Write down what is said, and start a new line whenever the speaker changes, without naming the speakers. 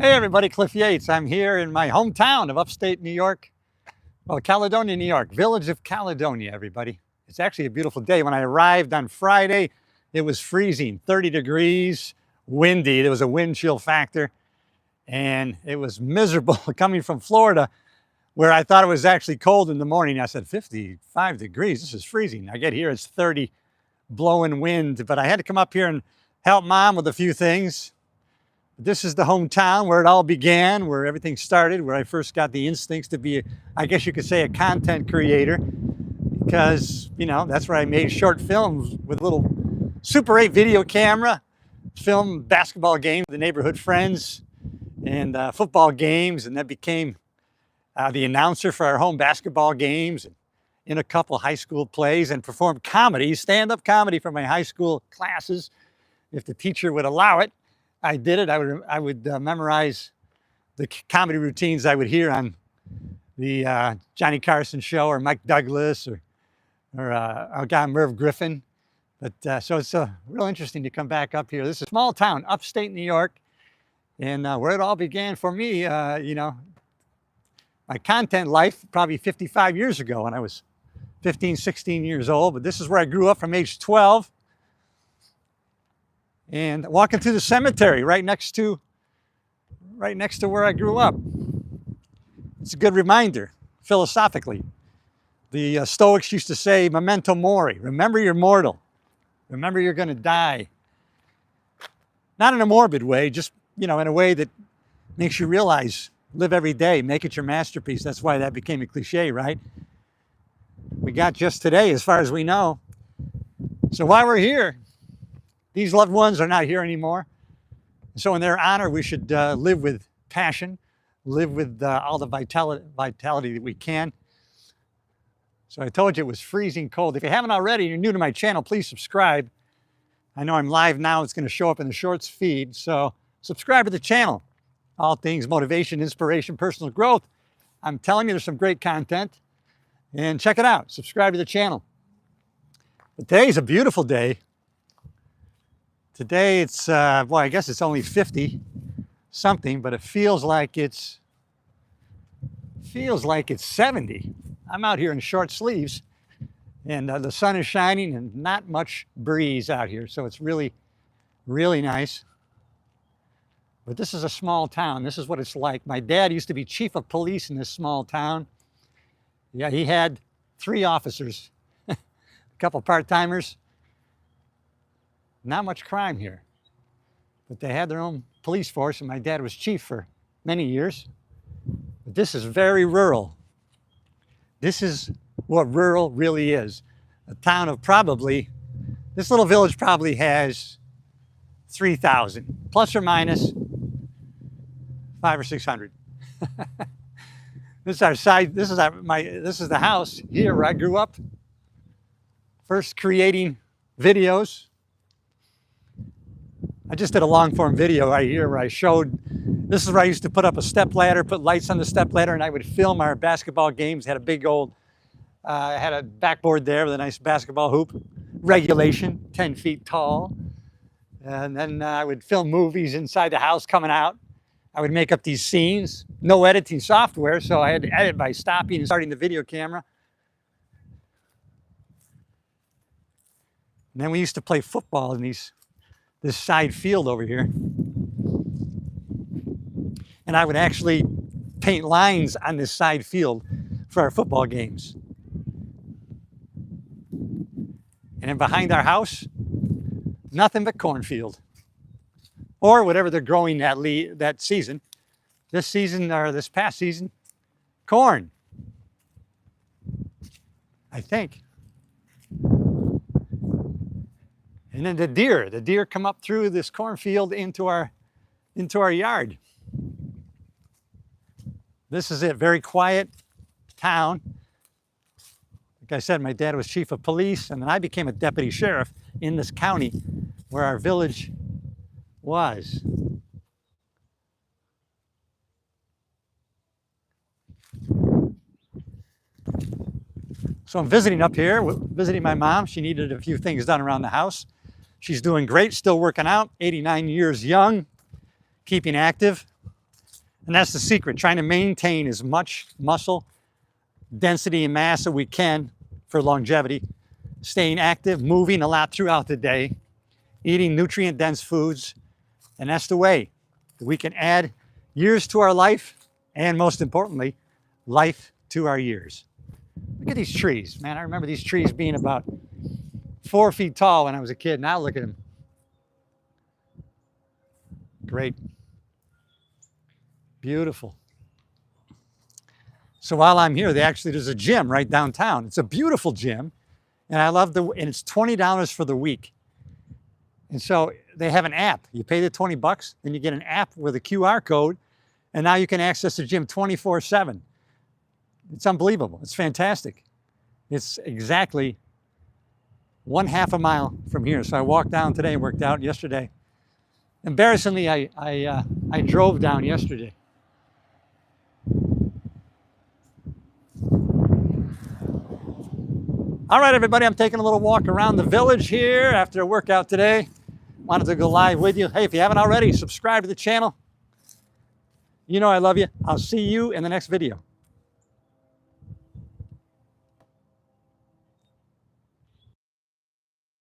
Hey everybody, Cliff Yates. I'm here in my hometown of upstate New York. Well, Caledonia, New York, village of Caledonia, everybody. It's actually a beautiful day. When I arrived on Friday, it was freezing, 30 degrees, windy. There was a wind chill factor, and it was miserable coming from Florida, where I thought it was actually cold in the morning. I said, 55 degrees, this is freezing. I get here, it's 30, blowing wind, but I had to come up here and help Mom with a few things. This is the hometown where it all began, where everything started, where I first got the instincts to be, I guess you could say, a content creator, because, you know, that's where I made short films with a little Super 8 video camera, film basketball games with the neighborhood friends, and football games, and then became the announcer for our home basketball games, and in a couple high school plays, and performed comedy, stand-up comedy for my high school classes, if the teacher would allow it. I did it. I would memorize the comedy routines I would hear on the Johnny Carson show, or Mike Douglas, or our guy Merv Griffin. But so it's real interesting to come back up here. This is a small town, upstate New York, and where it all began for me, you know, my content life probably 55 years ago when I was 15, 16 years old. But this is where I grew up from age 12. And walking through the cemetery right next to where I grew up. It's a good reminder, philosophically. The Stoics used to say, memento mori, remember you're mortal. Remember you're going to die. Not in a morbid way, just, you know, in a way that makes you realize, live every day, make it your masterpiece. That's why that became a cliche, right? We got just today, as far as we know. So while we're here, these loved ones are not here anymore. So in their honor, we should live with passion, live with all the vitality that we can. So I told you it was freezing cold. If you haven't already and you're new to my channel, please subscribe. I know I'm live now. It's going to show up in the shorts feed. So subscribe to the channel. All things motivation, inspiration, personal growth. I'm telling you, there's some great content. And check it out. Subscribe to the channel. But today's a beautiful day. Today it's, well, I guess it's only 50 something, but it feels like it's 70. I'm out here in short sleeves, and the sun is shining and not much breeze out here. So it's really, really nice. But this is a small town. This is what it's like. My dad used to be chief of police in this small town. Yeah, he had 3 officers, a couple part-timers. Not much crime here, but they had their own police force, and my dad was chief for many years. But this is very rural. This is what rural really is. A town of probably, this little village probably has 3,000, plus or minus 500 or 600. This is our side, this is the house here where I grew up. First creating videos. I just did a long form video right here where I showed, this is where I used to put up a step ladder, put lights on the step ladder, and I would film our basketball games. Had a big old, had a backboard there with a nice basketball hoop, regulation, 10 feet tall. And then I would film movies inside the house coming out. I would make up these scenes, no editing software, so I had to edit by stopping and starting the video camera. And then we used to play football in this side field over here. And I would actually paint lines on this side field for our football games. And then behind our house, nothing but cornfield. Or whatever they're growing that season. This season, or this past season, corn. I think. And then the deer come up through this cornfield into our yard. This is it, very quiet town. Like I said, my dad was chief of police, and then I became a deputy sheriff in this county where our village was. So I'm visiting up here, visiting my mom. She needed a few things done around the house. She's doing great, still working out, 89 years young, keeping active. And that's the secret, trying to maintain as much muscle density and mass that we can for longevity, staying active, moving a lot throughout the day, eating nutrient-dense foods, and that's the way that we can add years to our life, and most importantly, life to our years. Look at these trees, man. I remember these trees being about 4 feet tall when I was a kid. Now look at them. Great. Beautiful. So while I'm here, there's a gym right downtown. It's a beautiful gym, and and it's $20 for the week. And so they have an app. You pay the 20 bucks, then you get an app with a QR code, and now you can access the gym 24/7. It's unbelievable. It's fantastic. It's exactly 1/2 a mile from here. So I walked down today and worked out yesterday. Embarrassingly, I drove down yesterday. All right, everybody, I'm taking a little walk around the village here after a workout today. Wanted to go live with you. Hey, if you haven't already, subscribe to the channel. You know I love you. I'll see you in the next video.